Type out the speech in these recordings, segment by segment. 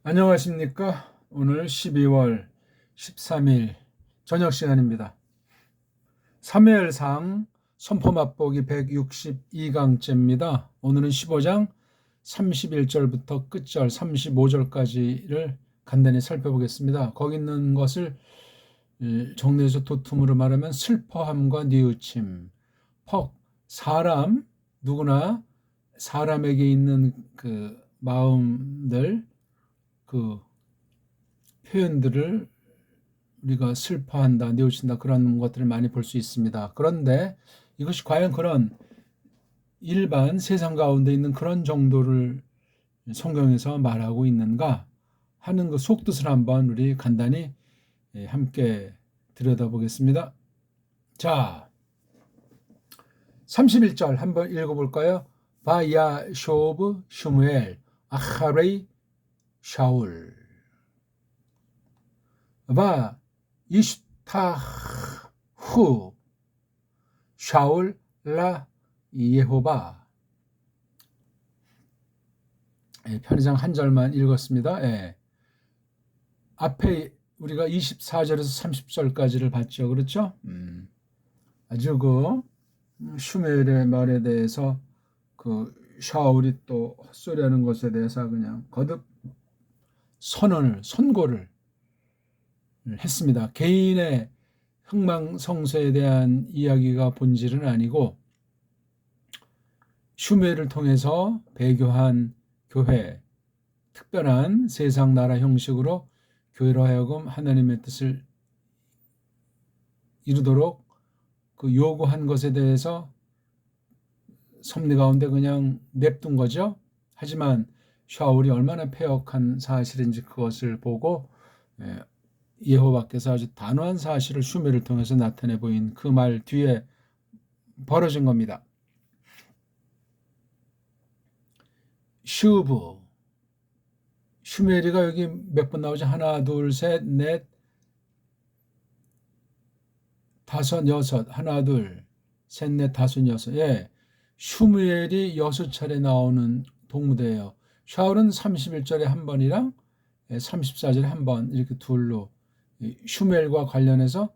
안녕하십니까? 오늘 12월 13일 저녁 시간입니다. 3회엘상 선포 맛보기 162강째입니다. 오늘은 15장 31절부터 끝절 35절까지를 간단히 살펴보겠습니다. 거기 있는 것을 정리해서 도툼으로 말하면 슬퍼함과 뉘우침, 사람, 누구나 사람에게 있는 그 마음들, 그 표현들을 우리가 슬퍼한다, 뉘우친다 그런 것들을 많이 볼 수 있습니다. 그런데 이것이 과연 그런 일반 세상 가운데 있는 그런 정도를 성경에서 말하고 있는가 하는 그 속뜻을 한번 우리 간단히 함께 들여다보겠습니다. 자, 31절 한번 읽어볼까요? 바야쇼브 슈무엘 아하레이 샤울 바 이슈타후 샤울 라 예호바. 편의상 한 절만 읽었습니다. 앞에 우리가 24절에서 30절까지를 봤죠. 그렇죠? 아주 그 슈멜의 말에 대해서 그 샤울이 또 헛소리하는 것에 대해서 그냥 거듭 선고를 했습니다. 개인의 흥망성쇠에 대한 이야기가 본질은 아니고 슈멜을 통해서 배교한 교회, 특별한 세상 나라 형식으로 교회로 하여금 하나님의 뜻을 이루도록 그 요구한 것에 대해서 섭리 가운데 그냥 냅둔 거죠. 하지만 샤울이 얼마나 패역한 사실인지 그것을 보고 예호와께서 아주 단호한 사실을 슈멜을 통해서 나타내 보인 그 말 뒤에 벌어진 겁니다. 슈브, 슈멜이가 여기 몇 번 나오죠? 하나, 둘, 셋, 넷, 다섯, 여섯. 하나, 둘, 셋, 넷, 다섯, 여섯. 슈멜이 6차례 나오는 동무대예요. 샤울은 31절에 한 번이랑 34절에 한 번 이렇게 둘로 슈멜과 관련해서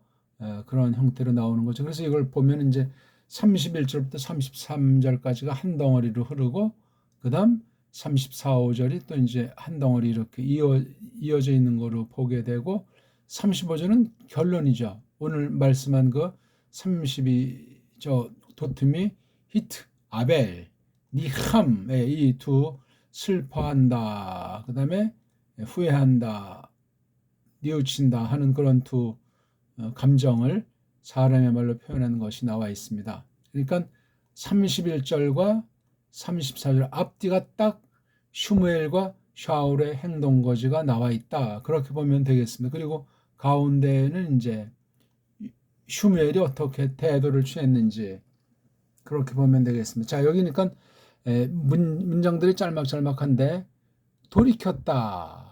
그런 형태로 나오는 거죠. 그래서 이걸 보면 이제 31절부터 33절까지가 한 덩어리로 흐르고 그 다음 34, 5절이 또 이제 한 덩어리 이렇게 이어져 있는 거로 보게 되고 35절은 결론이죠. 오늘 말씀한 그 32저 도툼이 히트, 아벨, 니함의 이 두 슬퍼한다. 그 다음에 후회한다. 뉘우친다 하는 그런 두 감정을 사람의 말로 표현하는 것이 나와 있습니다. 그러니까 31절과 34절 앞뒤가 딱 슈무엘과 샤울의 행동거지가 나와 있다. 그렇게 보면 되겠습니다. 그리고 가운데에는 이제 슈무엘이 어떻게 태도를 취했는지 그렇게 보면 되겠습니다. 자, 여기니까 문장들이 짤막짤막한데 돌이켰다.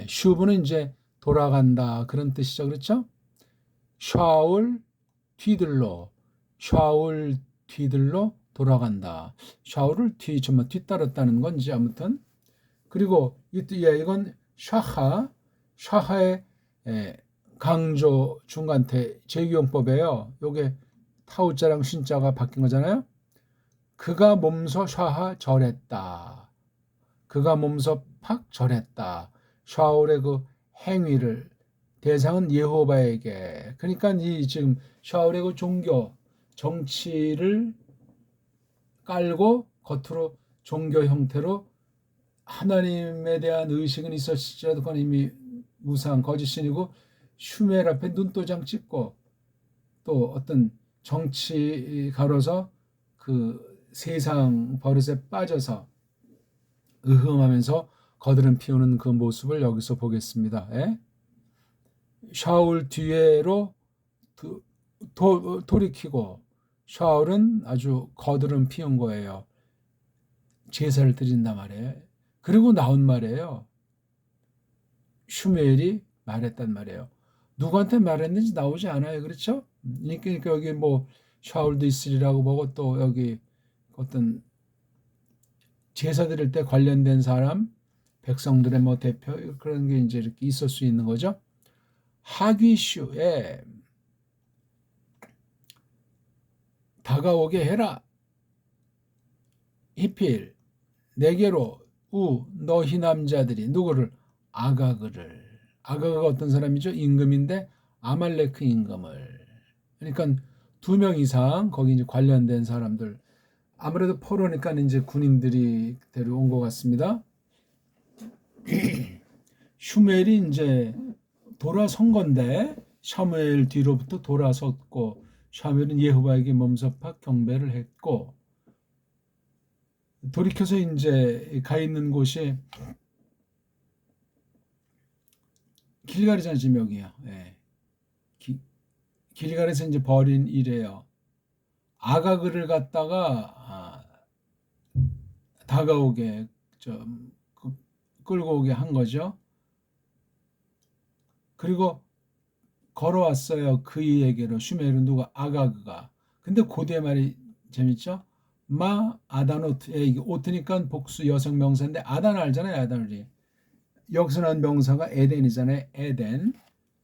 슈브는 이제 돌아간다 그런 뜻이죠. 그렇죠? 샤울 뒤들로 돌아간다. 샤울을 뒤따랐다는 건지 아무튼 그리고 이건 샤하의 강조 중간태 재규용법이에요. 요게 타우자랑 신자가 바뀐 거잖아요. 그가 몸소 샤하 절했다. 그가 몸소 팍 절했다. 샤울의 그 행위를 대상은 예호바에게. 그러니까 이 지금 샤울의 그 종교 정치를 깔고 겉으로 종교 형태로 하나님에 대한 의식은 있었을지라도 그건 이미 우상 거짓신이고 슈멜 앞에 눈도장 찍고 또 어떤 정치 가로서 그 세상 버릇에 빠져서 의흠하면서 거드름 피우는 그 모습을 여기서 보겠습니다. 샤울 뒤로 돌이키고 샤울은 아주 거드름 피운 거예요. 제사를 드린단 말이에요. 그리고 나온 말이에요. 슈멜이 말했단 말이에요. 누구한테 말했는지 나오지 않아요. 그렇죠? 그러니까 여기 뭐 샤울도 있으리라고 보고 또 여기 어떤 제사 드릴 때 관련된 사람 백성들의 뭐 대표 그런 게 이제 이렇게 있을 수 있는 거죠. 하귀슈에 다가오게 해라. 히필 내게로 너희 남자들이 누구를 아가그가 어떤 사람이죠? 임금인데 아말레크 임금을. 그러니까 2명 이상 거기 이제 관련된 사람들. 아무래도 포로니까 이제 군인들이 데려온 것 같습니다. 슈멜이 이제 돌아선 건데 샤무엘 뒤로부터 돌아섰고 샤무엘은 예호바에게 몸서파 경배를 했고 돌이켜서 이제 가 있는 곳이 길갈이잖아요. 지금 여기요. 예. 길갈에서 이제 벌인 일이에요. 아가그를 갖다가 다가오게 좀 끌고 오게 한 거죠. 그리고 걸어왔어요. 그이에게로 슈멜은 누가 아가그가. 근데 고대 말이 재밌죠? 마 아다노트. 이게 오트니까 복수 여성 명사인데 아단 알잖아요. 아단이. 여기서 난 명사가 에덴이잖아요. 에덴.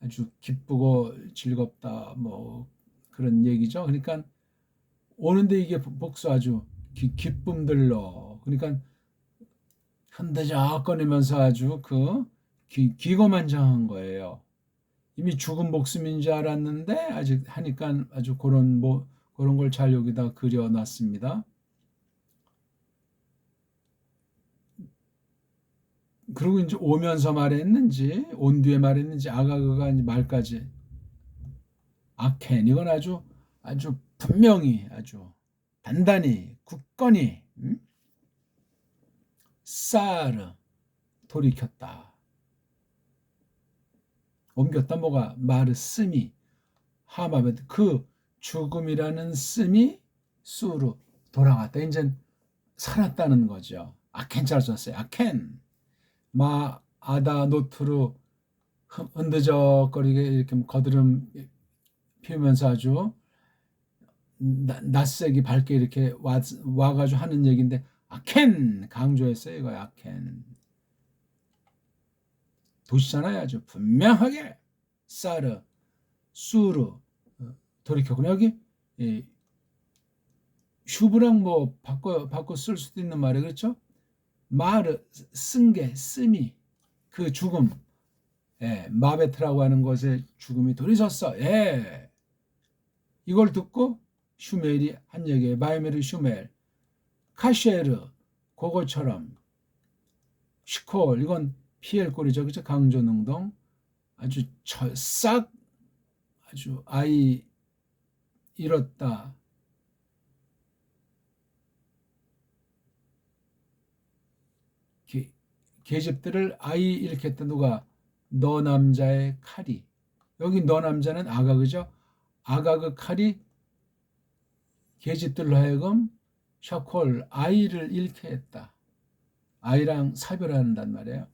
아주 기쁘고 즐겁다 뭐 그런 얘기죠. 그러니까 오는데 이게 복수 아주 기쁨들로. 그러니까 현대자 꺼내면서 아주 기고만장한 거예요. 이미 죽은 목숨인 줄 알았는데 아직 하니까 아주 그런 걸 잘 여기다 그려놨습니다. 그리고 이제 오면서 말했는지 온 뒤에 말했는지 아가그가 이제 말까지 아켄 이건 아주 분명히 아주 단단히 굳건히 사르 돌이켰다. 옮겼다. 뭐가 마르 스미 하마벳 그 죽음이라는 스미 수로 돌아갔다. 이제 살았다는 거죠. 아켄 잘 썼어요. 아켄 마 아다 노트로 흔드적거리게 이렇게 거드름 피우면서 아주 낯세게 밝게 이렇게 와가지고 하는 얘기인데 아켄 강조했어요. 이거 아켄 도시잖아요. 아주 분명하게 사르 수르 돌이켰고 여기 슈브랑 뭐 바꿔 쓸 수도 있는 말이 그렇죠? 마르 쓴게 쓰미 그 죽음 마베트라고 하는 것에 죽음이 들이섰어. 이걸 듣고 슈멜이 한 얘기예요. 마이메르 슈멜 카쉐르 그거처럼 시콜 이건 피엘 꼴이죠. 그죠? 강조능동 아주 싹 아주 아이 잃었다. 계집들을 아이 잃게 했다. 누가? 너 남자의 칼이. 여기 너 남자는 아가그죠. 아가그 칼이 계집들로 하여금 샤콜 아이를 잃게 했다. 아이랑 사별한단 말이에요.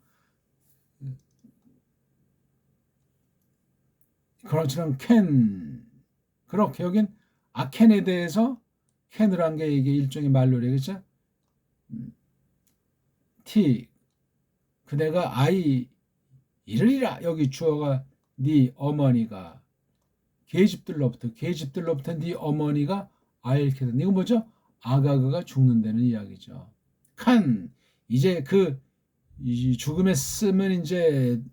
그렇지만 그렇게 여긴 아켄에 대해서 켄을 한 게 이게 일종의 말로래. 그죠? 그대가 아이 이르리라. 여기 주어가 네 어머니가 계집들로부터 네 어머니가 아이를 잃게 된다. 이거 뭐죠? 아가그가 죽는다는 이야기죠. 이제 이 죽음에 쓰면 이제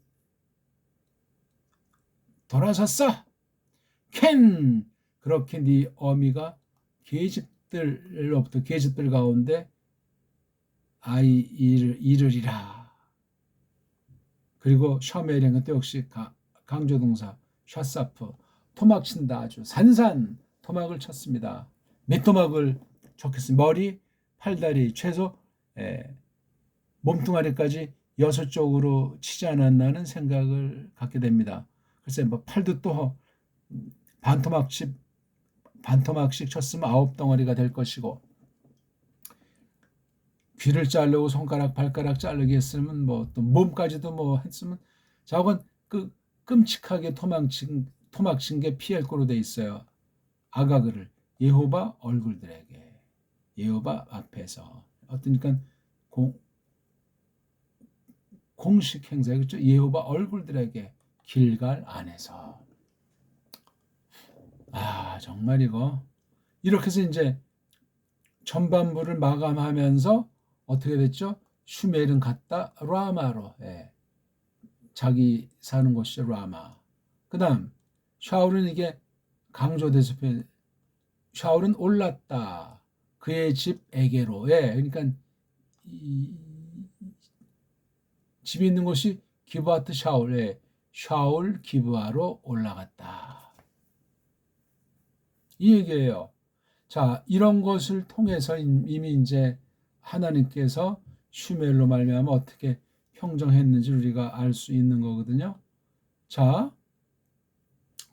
돌아섰어. 그렇게 네 어미가 계집들 가운데 아이 이르리라. 그리고 셔멜이라는 것도 역시 강조동사 샤사프 토막 친다. 아주 산산 토막을 쳤습니다. 밑토막을 쳤겠습니다. 머리, 팔다리 최소 몸뚱아리까지 6쪽으로 치지 않았나는 생각을 갖게 됩니다. 글쎄 뭐 팔도 또 반토막씩 쳤으면 9덩어리가 될 것이고 귀를 자르고 손가락 발가락 자르기 했으면 뭐 또 몸까지도 뭐 했으면 저건 끔찍하게 토막친 게 피할거로 돼 있어요. 아가그를 예호바 얼굴들에게 예호바 앞에서 어떠니까 공식 행사, 그렇죠? 여호와 얼굴들에게 길갈 안에서. 정말 이렇게 해서 이제 전반부를 마감하면서 어떻게 됐죠? 슈멜은 갔다 라마로, 자기 사는 곳이 라마. 그 다음 샤울은 이게 강조돼서 샤울은 올랐다 그의 집에게로. 그러니까 이 집이 있는 곳이 기브아트 샤울, 샤울 기브아로 올라갔다, 이 얘기예요. 자, 이런 것을 통해서 이미 이제 하나님께서 슈멜로 말미암아 어떻게 형정했는지 우리가 알 수 있는 거거든요. 자,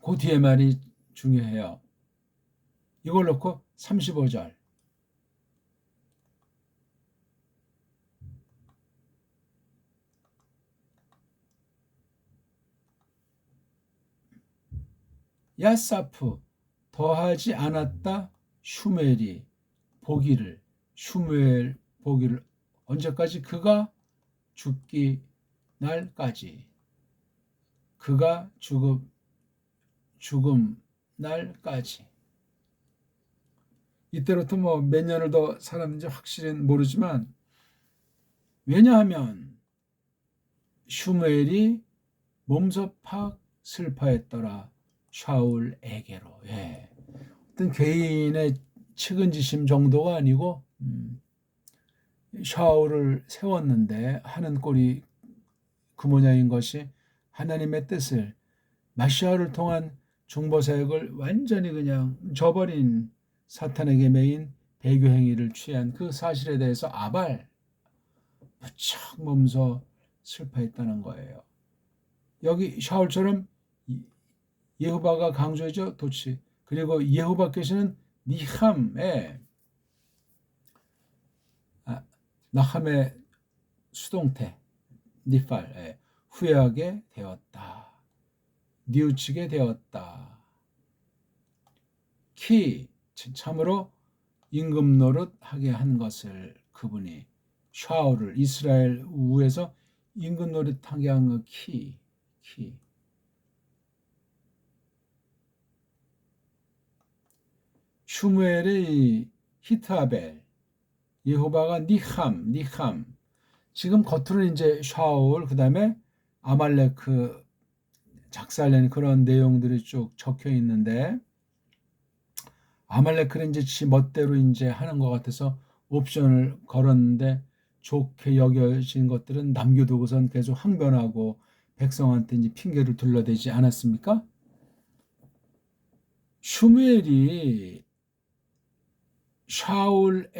그 뒤에 말이 중요해요. 이걸 놓고 35절. 야사프 더하지 않았다 슈멜이 보기를, 슈멜 보기를 언제까지? 그가 죽기 날까지. 그가 죽음 날까지. 이때로부터 뭐 몇 년을 더 살았는지 확실히는 모르지만, 왜냐하면 슈멜이 몸소 팍 슬퍼했더라 샤울에게로. 어떤 개인의 측은지심 정도가 아니고 샤울을 세웠는데 하는 꼴이 그 모양인 것이 하나님의 뜻을, 마시아를 통한 중보사역을 완전히 그냥 저버린 사탄에게 매인 배교 행위를 취한 그 사실에 대해서 무척 몸소 슬퍼했다는 거예요. 여기 샤울처럼 여호와가 강조해줘 도치, 그리고 여호와께서는 니함의 나함의 수동태 니팔, 후회하게 되었다, 뉘우치게 되었다. 참으로 임금 노릇하게 한 것을, 그분이 샤울을 이스라엘 우에서 임금 노릇하게 한 거 키. 슈무엘의 히트아벨, 여호와가 니함. 지금 겉으로는 이제 샤울, 그 다음에 아말레크 작살낸 그런 내용들이 쭉 적혀 있는데, 아말레크는 이제 지 멋대로 이제 하는 것 같아서 옵션을 걸었는데, 좋게 여겨진 것들은 남겨두고선 계속 항변하고 백성한테 이제 핑계를 둘러대지 않았습니까? 슈무엘이 샤울을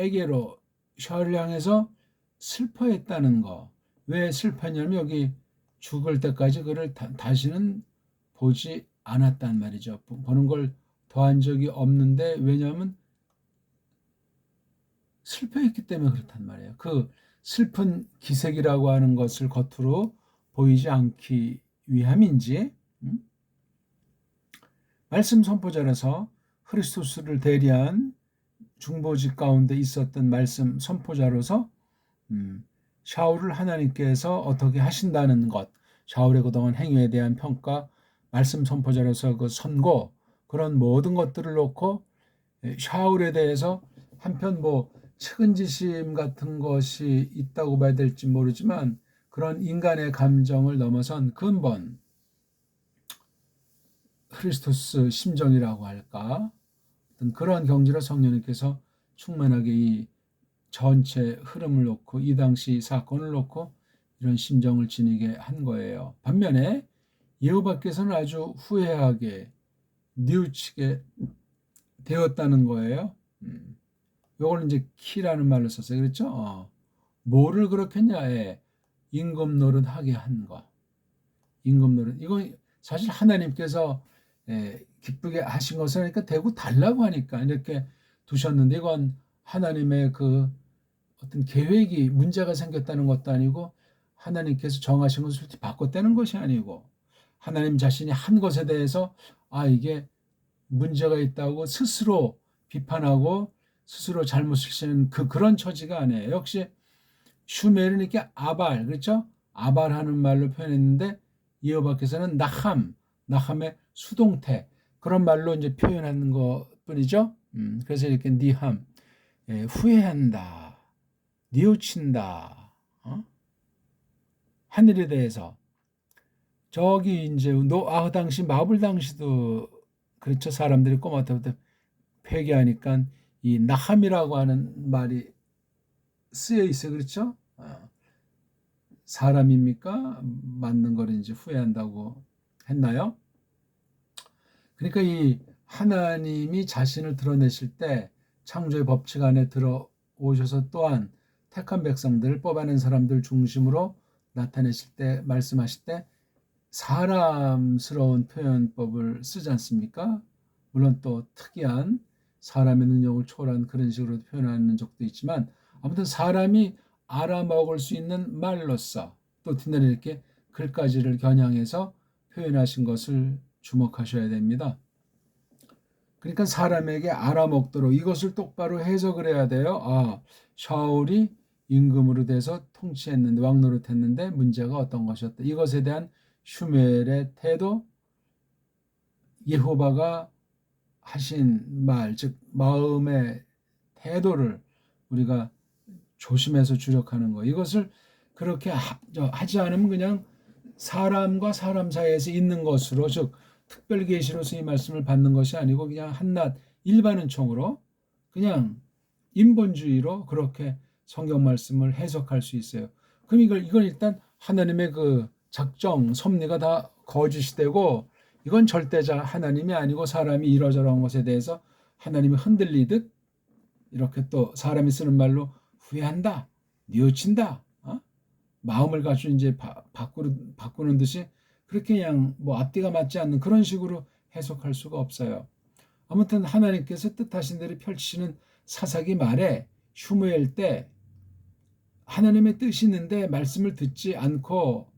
향해서 슬퍼했다는 거. 왜 슬퍼했냐면 여기 죽을 때까지 그를 다시는 보지 않았단 말이죠. 보는 걸 더한 적이 없는데, 왜냐하면 슬퍼했기 때문에 그렇단 말이에요. 그 슬픈 기색이라고 하는 것을 겉으로 보이지 않기 위함인지, 말씀 선포자라서 크리스토스를 대리한 중보직 가운데 있었던 말씀 선포자로서 샤울을 하나님께서 어떻게 하신다는 것, 샤울의 그동안 행위에 대한 평가, 말씀 선포자로서 그 선고, 그런 모든 것들을 놓고 샤울에 대해서 한편 측은지심 같은 것이 있다고 봐야 될지 모르지만, 그런 인간의 감정을 넘어선 근본 크리스토스 심정이라고 할까, 그런 경지로 성령님께서 충만하게 이 전체 흐름을 놓고, 이 당시 사건을 놓고 이런 심정을 지니게 한 거예요. 반면에 여호와께서는 아주 후회하게 뉘우치게 되었다는 거예요. 요걸 이제 키라는 말로 썼어요. 그렇죠? 뭐를 그렇게 했냐? 임금 노릇하게 한 거. 임금 노릇. 이건 사실 하나님께서 기쁘게 하신 것을 하니까 대고 달라고 하니까 이렇게 두셨는데, 이건 하나님의 그 어떤 계획이 문제가 생겼다는 것도 아니고, 하나님께서 정하신 것을 바꿨다는 것이 아니고, 하나님 자신이 한 것에 대해서 이게 문제가 있다고 스스로 비판하고 스스로 잘못을 시는 그런 처지가 아니에요. 역시 슈멜은 이렇게 그렇죠? 아발하는 말로 표현했는데 여호와께서는 나함의 수동태 그런 말로 이제 표현하는 것뿐이죠. 그래서 이렇게 니함, 후회한다, 뉘우친다, 하늘에 대해서 저기 이제 노아 당시 마블 당시도 그렇죠. 사람들이 꼬마 때부터 회개하니까 이 나함이라고 하는 말이 쓰여 있어요. 그렇죠? 사람입니까? 맞는 걸 이제 후회한다고 했나요? 그러니까 이 하나님이 자신을 드러내실 때 창조의 법칙 안에 들어오셔서 또한 택한 백성들을 뽑아낸 사람들 중심으로 나타내실 때 말씀하실 때 사람스러운 표현법을 쓰지 않습니까? 물론 또 특이한 사람의 능력을 초월한 그런 식으로 표현하는 적도 있지만 아무튼 사람이 알아먹을 수 있는 말로써 또 뒷날에 이렇게 글까지를 겨냥해서 표현하신 것을 주목하셔야 됩니다. 그러니까 사람에게 알아먹도록 이것을 똑바로 해석을 해야 돼요. 샤울이 임금으로 돼서 통치했는데 왕노릇했는데 문제가 어떤 것이었다. 이것에 대한 슈멜의 태도, 예호바가 하신 말, 즉 마음의 태도를 우리가 조심해서 주력하는 거. 이것을 그렇게 하지 않으면 그냥 사람과 사람 사이에서 있는 것으로, 즉 특별 계시로서 이 말씀을 받는 것이 아니고 그냥 한낱 일반 은총으로 그냥 인본주의로 그렇게 성경 말씀을 해석할 수 있어요. 그럼 이건 일단 하나님의 그 작정, 섭리가 다 거짓이 되고 이건 절대자 하나님이 아니고 사람이 이러저러한 것에 대해서 하나님이 흔들리듯 이렇게 또 사람이 쓰는 말로 후회한다, 뉘우친다, 마음을 가지고 이제 바꾸는 듯이 그렇게 그냥 뭐 앞뒤가 맞지 않는 그런 식으로 해석할 수가 없어요. 아무튼 하나님께서 뜻하신 대로 펼치시는 사사기 말에 슈무엘 때 하나님의 뜻이 있는데 말씀을 듣지 않고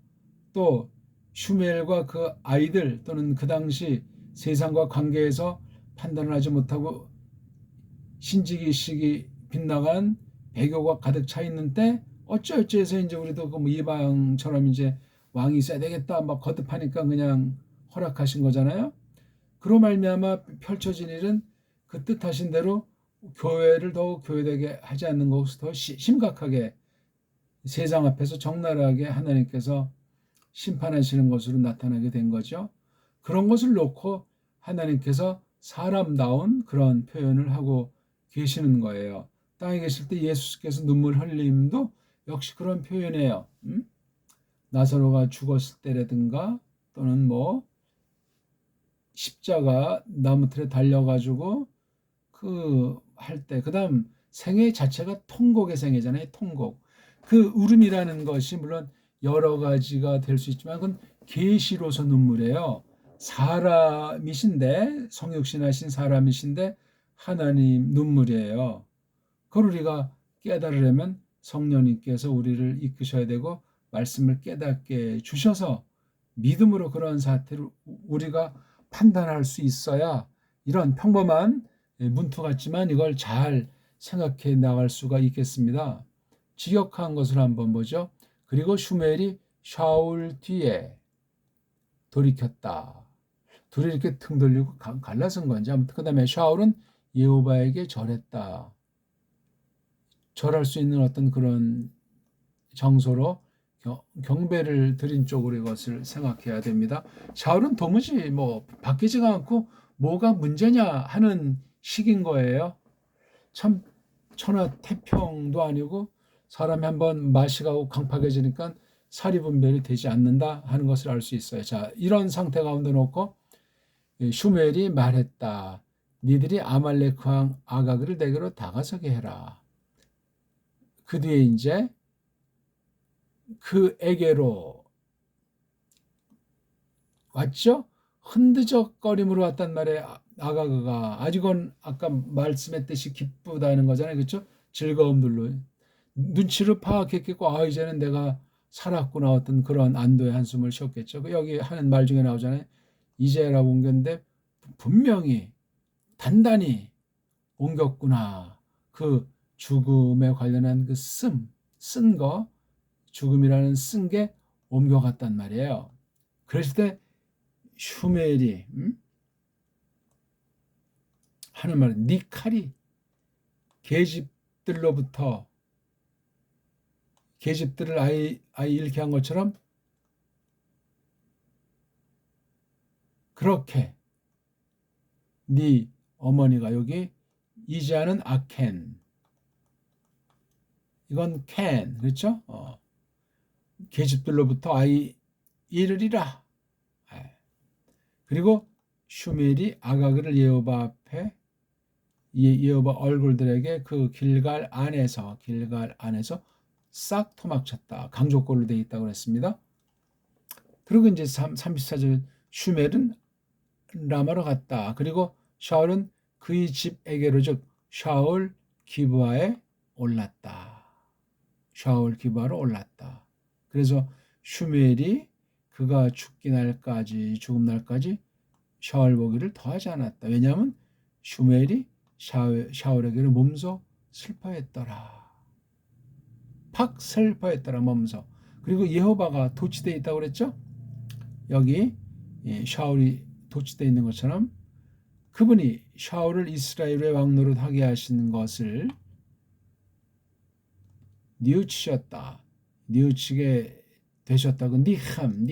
또 슈무엘과 그 아이들 또는 그 당시 세상과 관계에서 판단을 하지 못하고 신지기식이 빗나간 배교가 가득 차 있는 때 어쩌어쩌해서 이제 우리도 그 이방처럼 이제 왕이 있어야 되겠다 막 거듭하니까 그냥 허락하신 거잖아요. 그로 말미암아 펼쳐진 일은 그 뜻하신 대로 교회를 더욱 교회되게 하지 않는 것을 더 심각하게 세상 앞에서 적나라하게 하나님께서 심판하시는 것으로 나타나게 된 거죠. 그런 것을 놓고 하나님께서 사람다운 그런 표현을 하고 계시는 거예요. 땅에 계실 때 예수께서 눈물 흘림도 역시 그런 표현이에요. 나사로가 죽었을 때라든가 또는 뭐 십자가 나무틀에 달려가지고 그 할 때 그다음 생애 자체가 통곡의 생애잖아요. 통곡. 그 울음이라는 것이 물론 여러 가지가 될 수 있지만 그건 계시로서 눈물이에요. 사람이신데 성육신하신 사람이신데 하나님 눈물이에요. 그걸 우리가 깨달으려면 성령님께서 우리를 이끄셔야 되고 말씀을 깨닫게 주셔서 믿음으로 그런 사태를 우리가 판단할 수 있어야 이런 평범한 문투 같지만 이걸 잘 생각해 나갈 수가 있겠습니다. 직역한 것을 한번 보죠. 그리고 슈멜이 샤울 뒤에 돌이켰다. 둘이 이렇게 등 돌리고 갈라선 건지 아무튼 그 다음에 샤울은 여호와에게 절했다. 절할 수 있는 어떤 그런 장소로 경배를 드린 쪽으로 이것을 생각해야 됩니다. 샤울은 도무지 뭐 바뀌지가 않고 뭐가 문제냐 하는 식인 거예요. 참 천하태평도 아니고 사람이 한번 마시고 강팍해지니까 사리분별이 되지 않는다 하는 것을 알 수 있어요. 자, 이런 상태 가운데 놓고 슈멜이 말했다. 니들이 아말렉 왕 아가그를 내게로 다가서게 해라. 그 뒤에 이제 그에게로 왔죠? 흔드적거림으로 왔단 말이에요. 아가그가 아직은 아까 말씀했듯이 기쁘다는 거잖아요. 그렇죠? 즐거움들로 눈치를 파악했겠고 이제는 내가 살았구나 어떤 그런 안도의 한숨을 쉬었겠죠. 여기 하는 말 중에 나오잖아요. 이제라고 옮겼는데 분명히 단단히 옮겼구나. 그 죽음에 관련한 그 쓴 거 죽음이라는 쓴 게 옮겨갔단 말이에요. 그랬을 때 슈멜이 하는 말은 네 칼이 계집들로부터 계집들을 아이 잃게 한 것처럼 그렇게 네 어머니가 여기 이제하는 아켄 이건 캔 그렇죠? 계집들로부터 아이 잃으리라. 그리고 슈멜이 아가그를 여호와 앞에 여호와 얼굴들에게 그 길갈 안에서 싹 토막쳤다. 강조꼴로 되어 있다고 했습니다. 그리고 이제 34절 슈멜은 라마로 갔다. 그리고 샤울은 그의 집에게로 즉 샤울 기브아에 올랐다. 샤울 기브아로 올랐다. 그래서 슈멜이 그가 죽음 날까지 샤울 보기를 더하지 않았다. 왜냐하면 슈멜이 샤울에게는 몸소 슬퍼했더라. 팍 슬퍼했더라 몸소. 그리고 여호와가 도취되어 있다고 그랬죠. 여기 샤울이 도취되어 있는 것처럼 그분이 샤울을 이스라엘의 왕노릇 하게 하신 것을 뉘우치게 되셨다고 니함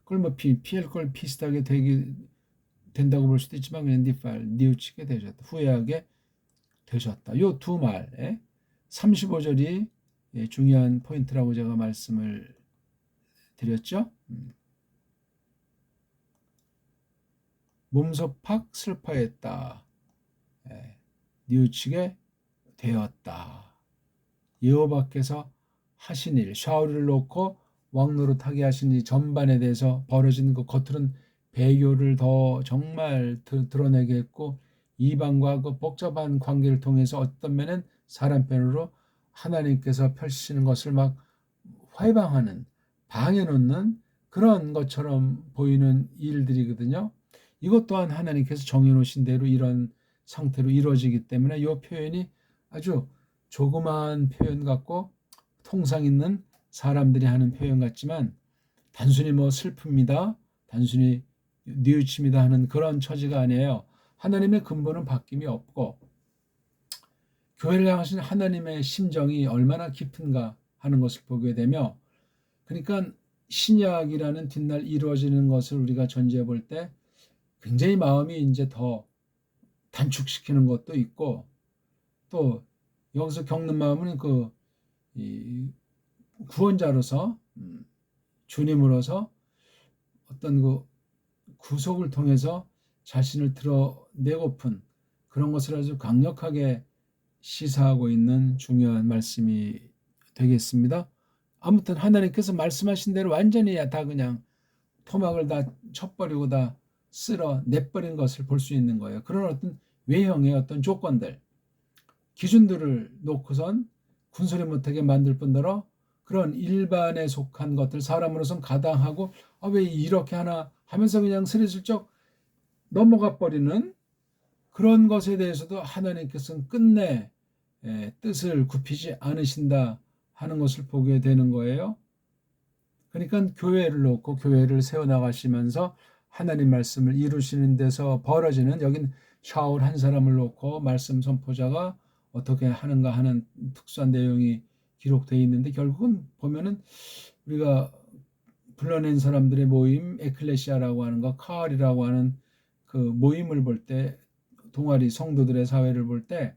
그걸 뭐 피할 걸 비슷하게 된다고 볼 수도 있지만 그냥 뉘우치게 되셨다. 후회하게 되셨다. 요 두 말 35절이 중요한 포인트라고 제가 말씀을 드렸죠. 몸소 팍 슬퍼했다. 뉘우치게 되었다. 여호와께서 하신 일, 샤울을 놓고 왕노릇하게 하신 이 전반에 대해서 벌어진 그 겉으로는 배교를 더 정말 드러내게 했고 이방과 그 복잡한 관계를 통해서 어떤 면은 사람 편으로 하나님께서 펼치시는 것을 막 회방하는 방해놓는 그런 것처럼 보이는 일들이거든요. 이것 또한 하나님께서 정해놓으신 대로 이런 상태로 이루어지기 때문에 이 표현이 아주 조그마한 표현 같고 통상 있는 사람들이 하는 표현 같지만 단순히 뭐 슬픕니다. 단순히 뉘우칩니다 하는 그런 처지가 아니에요. 하나님의 근본은 바뀜이 없고 교회를 향하신 하나님의 심정이 얼마나 깊은가 하는 것을 보게 되며 그러니까 신약이라는 뒷날 이루어지는 것을 우리가 전제해 볼 때 굉장히 마음이 이제 더 단축시키는 것도 있고 또 여기서 겪는 마음은 그 구원자로서 주님으로서 어떤 그 구속을 통해서 자신을 드러내고픈 그런 것을 아주 강력하게 시사하고 있는 중요한 말씀이 되겠습니다. 아무튼 하나님께서 말씀하신 대로 완전히 다 그냥 토막을 다 쳐버리고 다 쓸어 내버린 것을 볼 수 있는 거예요. 그런 어떤 외형의 어떤 조건들, 기준들을 놓고선 군소리 못하게 만들 뿐더러 그런 일반에 속한 것들 사람으로선 가당하고 왜 이렇게 하나 하면서 그냥 스리슬쩍 넘어가 버리는 그런 것에 대해서도 하나님께서는 끝내 뜻을 굽히지 않으신다 하는 것을 보게 되는 거예요. 그러니까 교회를 놓고 교회를 세워나가시면서 하나님 말씀을 이루시는 데서 벌어지는 여긴 샤울 한 사람을 놓고 말씀 선포자가 어떻게 하는가 하는 특수한 내용이 기록되어 있는데 결국은 보면은 우리가 불러낸 사람들의 모임 에클레시아라고 하는 거 카알이라고 하는 그 모임을 볼 때 동아리 성도들의 사회를 볼 때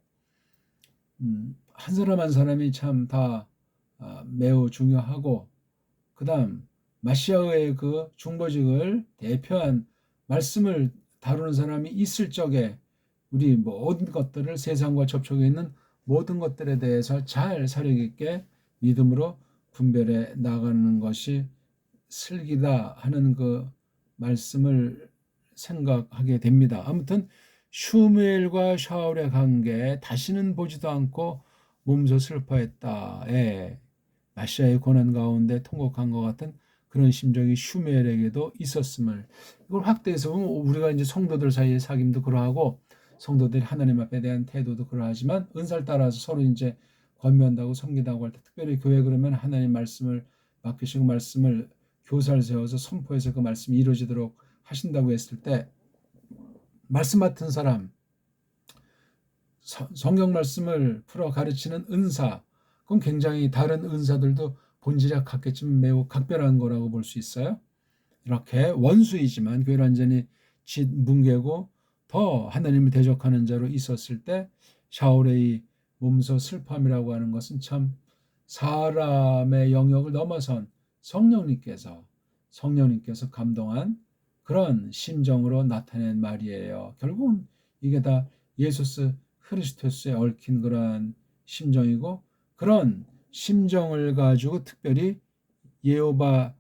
한 사람 한 사람이 참 다 매우 중요하고 그다음 마시아의 그 중보직을 대표한 말씀을 다루는 사람이 있을 적에 우리 모든 것들을 세상과 접촉해 있는 모든 것들에 대해서 잘 사력 있게 믿음으로 분별해 나가는 것이 슬기다 하는 그 말씀을 생각하게 됩니다. 아무튼 슈무엘과 샤울의 관계 다시는 보지도 않고 몸소 슬퍼했다. 마시아의 고난 가운데 통곡한 것 같은 그런 심정이 슈무엘에게도 있었음을 이걸 확대해서 보면 우리가 이제 성도들 사이의 사귐도 그러하고 성도들이 하나님 앞에 대한 태도도 그러하지만 은사를 따라서 서로 이제 권면한다고 섬기다고 할 때 특별히 교회 그러면 하나님 말씀을 맡기시고 말씀을 교사를 세워서 선포해서 그 말씀이 이루어지도록 하신다고 했을 때 말씀 맡은 사람, 성경 말씀을 풀어 가르치는 은사, 그건 굉장히 다른 은사들도 본질이 같겠지만 매우 각별한 거라고 볼 수 있어요. 이렇게 원수이지만 교회를 완전히 뭉개고 더 하나님을 대적하는 자로 있었을 때 샤울의 몸소 슬픔이라고 하는 것은 참 사람의 영역을 넘어선 성령님께서 감동한 그런 심정으로 나타낸 말이에요. 결국은 이게 다 예수 그리스도에 얽힌 그러한 심정이고, 그런 심정을 가지고 특별히 여호와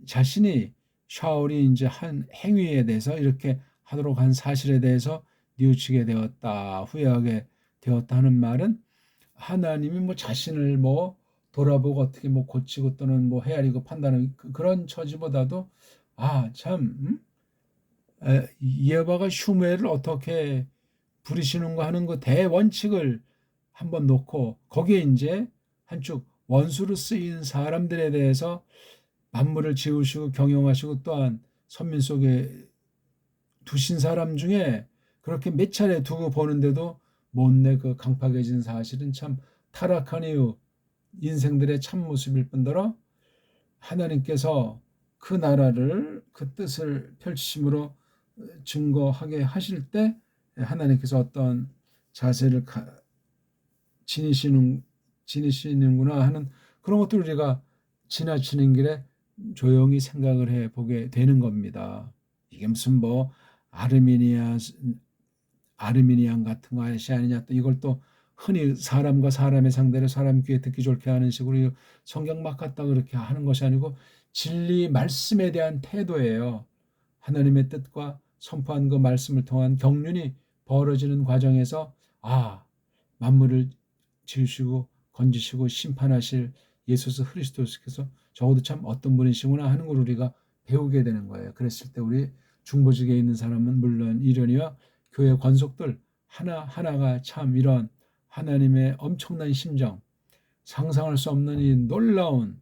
자신이 샤울이 이제 한 행위에 대해서 이렇게 하도록 한 사실에 대해서 뉘우치게 되었다, 후회하게 되었다 하는 말은 하나님이 뭐 자신을 뭐 돌아보고 어떻게 뭐 고치고 또는 뭐 헤아리고 판단하는 그런 처지보다도 참 여호와가 흉회를 어떻게 부리시는가 하는 그 대원칙을 한번 놓고 거기에 이제 한쪽 원수로 쓰인 사람들에 대해서 만물을 지으시고 경영하시고 또한 선민 속에 두신 사람 중에 그렇게 몇 차례 두고 보는데도 못내 그 강팍해진 사실은 참 타락한 이후 인생들의 참모습일 뿐더러 하나님께서 그 나라를 그 뜻을 펼치심으로 증거하게 하실 때 하나님께서 어떤 자세를 지니시는구나 하는 그런 것들을 우리가 지나치는 길에 조용히 생각을 해보게 되는 겁니다. 이게 무슨 뭐 아르미니안 같은 거 아니냐, 또 이걸 또 흔히 사람과 사람의 상대를 사람 귀에 듣기 좋게 하는 식으로 성경 막 갖다 그렇게 하는 것이 아니고 진리 말씀에 대한 태도예요. 하나님의 뜻과 선포한 그 말씀을 통한 경륜이 벌어지는 과정에서 만물을 지으시고 건지시고 심판하실 예수 그리스도께서 적어도 참 어떤 분이시구나 하는 걸 우리가 배우게 되는 거예요. 그랬을 때 우리 중보직에 있는 사람은 물론 이련이와 교회 권속들 하나하나가 참 이런 하나님의 엄청난 심정, 상상할 수 없는 이 놀라운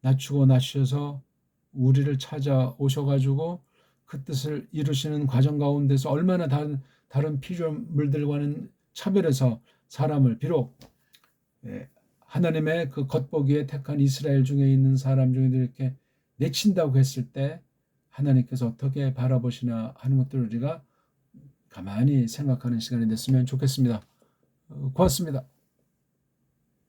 낮추고 낮추셔서 우리를 찾아오셔가지고 그 뜻을 이루시는 과정 가운데서 얼마나 다른 피조물들과는 차별해서 사람을 비록 하나님의 그 겉보기에 택한 이스라엘 중에 있는 사람 중에 이렇게 내친다고 했을 때 하나님께서 어떻게 바라보시나 하는 것들을 우리가 가만히 생각하는 시간이 됐으면 좋겠습니다. 고맙습니다.